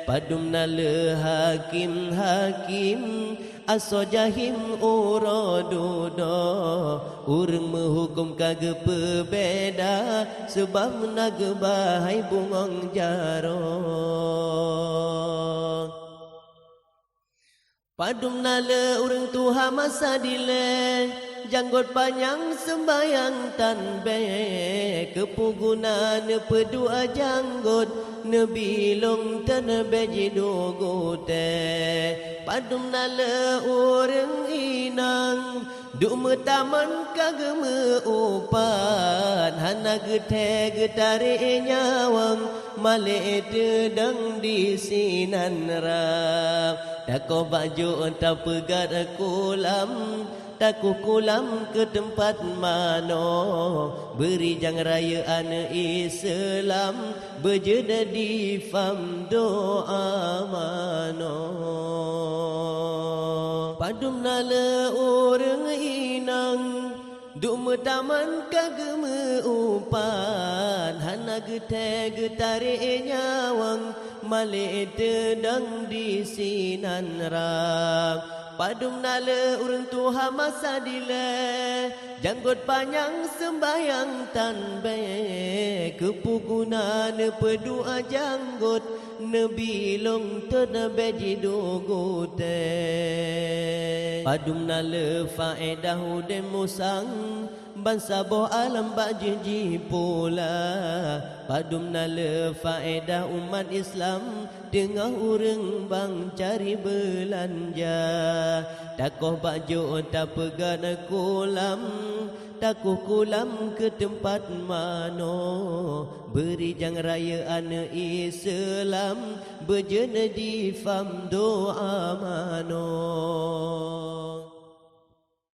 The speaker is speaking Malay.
Padum nale hakim aso jahim uradudo urang menghukum kage perbeda sebab menaga bahai bungong jaro. Padum nale urang Tuhan masa dile janggot panjang sembayang tanbe kepuguna ne pedua janggot ne bilong tanbe jidogote. Padum nale urang inang duk metaman kageme upan hana gete getare nyawang male dedang di sinan rap. Dako baju entah pegat kulam, taku kulam ke tempat mano. Beri jang rayaan Islam, berjeda di fam doa mano. Padum nala orang inang, duk metaman kageme upan hana gete getare nyawang male dedang di sinan rang. Padum nale urang Tuhan masa dile janggot panjang sembayang tanbe kepuguna ne pedua janggot ne bilong tenabe jidogote. Padum nale faedah ude musang bangsa boh alam bajiji pula. Padum nale faedah umat Islam tengah urang bang cari belanja. Takoh baju tak pegan kulam, takuh kulam ke tempat mano. Beri jang rayaan Islam berjena di fam doa.